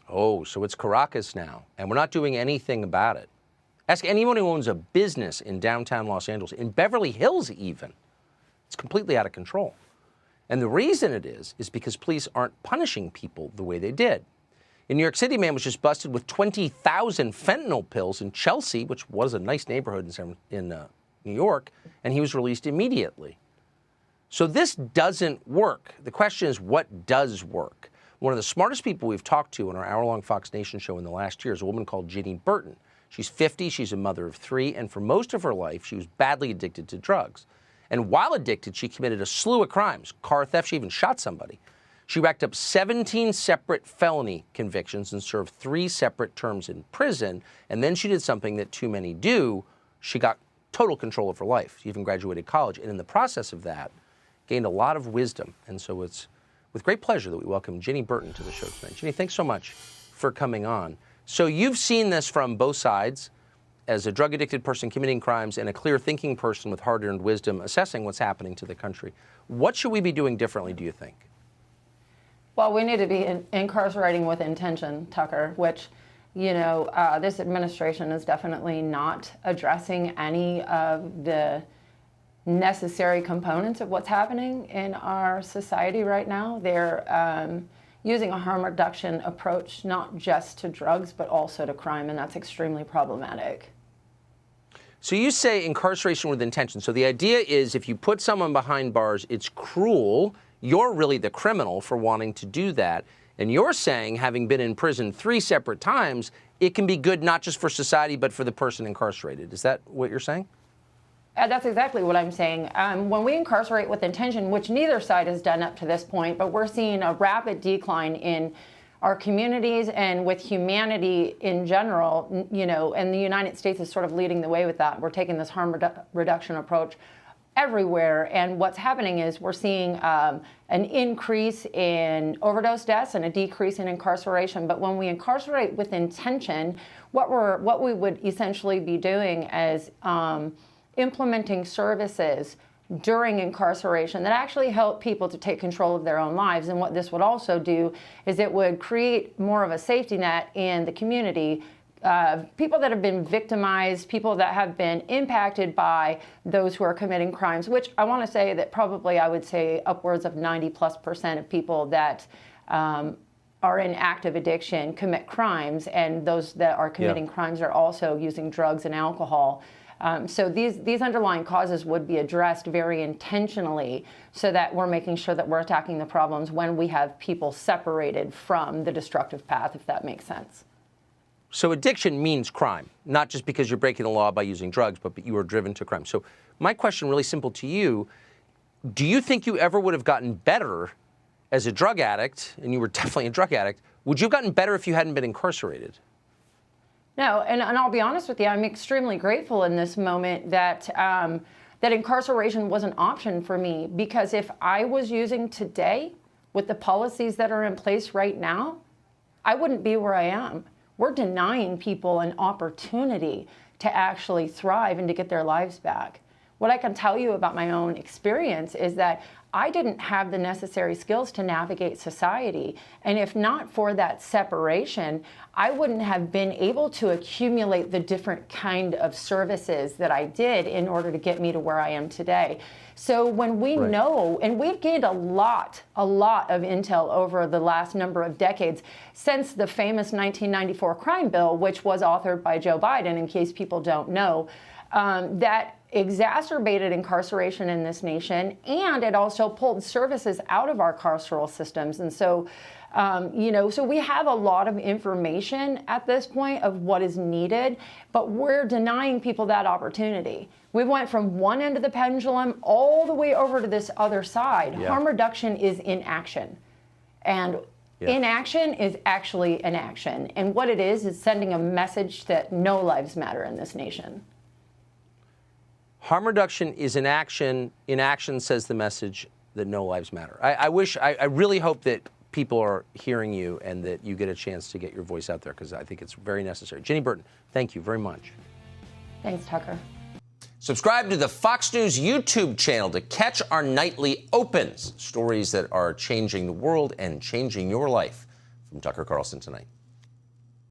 Oh, so it's Caracas now, and we're not doing anything about it. Ask anyone who owns a business in downtown Los Angeles, in Beverly Hills even. It's completely out of control. And the reason it is because police aren't punishing people the way they did. In New York City, a man was just busted with 20,000 fentanyl pills in Chelsea, which was a nice neighborhood in New York, and he was released immediately. So this doesn't work. The question is, what does work? One of the smartest people we've talked to on our hour-long Fox Nation show in the last year is a woman called Ginny Burton. She's 50, she's a mother of 3, and for most of her life, she was badly addicted to drugs. And while addicted, she committed a slew of crimes, car theft, she even shot somebody. She racked up 17 separate felony convictions and served 3 separate terms in prison. And then she did something that too many do. She got total control of her life. She even graduated college. And in the process of that, gained a lot of wisdom. And so it's with great pleasure that we welcome Ginny Burton to the show tonight. Ginny, thanks so much for coming on. So you've seen this from both sides, as a drug-addicted person committing crimes and a clear-thinking person with hard-earned wisdom assessing what's happening to the country. What should we be doing differently, do you think? Well, we need to be incarcerating with intention, Tucker, which, this administration is definitely not addressing any of the necessary components of what's happening in our society right now. They're using a harm reduction approach, not just to drugs, but also to crime, and that's extremely problematic. So you say incarceration with intention. So the idea is if you put someone behind bars, it's cruel. You're really the criminal for wanting to do that. And you're saying, having been in prison 3 separate times, it can be good not just for society, but for the person incarcerated. Is that what you're saying? That's exactly what I'm saying. When we incarcerate with intention, which neither side has done up to this point, but we're seeing a rapid decline in our communities and with humanity in general, and the United States is sort of leading the way with that. We're taking this harm reduction approach everywhere, and what's happening is we're seeing an increase in overdose deaths and a decrease in incarceration. But when we incarcerate with intention, what we would essentially be doing is implementing services during incarceration that actually help people to take control of their own lives. And what this would also do is it would create more of a safety net in the community. People that have been victimized, people that have been impacted by those who are committing crimes, which I want to say that probably I would say upwards of 90+% of people that are in active addiction commit crimes, and those that are committing crimes are also using drugs and alcohol. So these underlying causes would be addressed very intentionally so that we're making sure that we're attacking the problems when we have people separated from the destructive path, if that makes sense. So addiction means crime, not just because you're breaking the law by using drugs, but you are driven to crime. So my question, really simple to you, do you think you ever would have gotten better as a drug addict, and you were definitely a drug addict, would you have gotten better if you hadn't been incarcerated? No, and I'll be honest with you, I'm extremely grateful in this moment that that incarceration was an option for me, because if I was using today with the policies that are in place right now, I wouldn't be where I am. We're denying people an opportunity to actually thrive and to get their lives back. What I can tell you about my own experience is that I didn't have the necessary skills to navigate society. And if not for that separation, I wouldn't have been able to accumulate the different kind of services that I did in order to get me to where I am today. So when we know, and we've gained a lot of intel over the last number of decades since the famous 1994 crime bill, which was authored by Joe Biden, in case people don't know, that exacerbated incarceration in this nation, and it also pulled services out of our carceral systems. And so, so we have a lot of information at this point of what is needed, but we're denying people that opportunity. We went from one end of the pendulum all the way over to this other side. Harm reduction is inaction. And inaction is actually an action. And what it is sending a message that no lives matter in this nation. Harm reduction is an action. Inaction says the message that no lives matter. I really hope that people are hearing you and that you get a chance to get your voice out there, because I think it's very necessary. Ginny Burton, thank you very much. Thanks, Tucker. Subscribe to the Fox News YouTube channel to catch our nightly opens, stories that are changing the world and changing your life. From Tucker Carlson Tonight.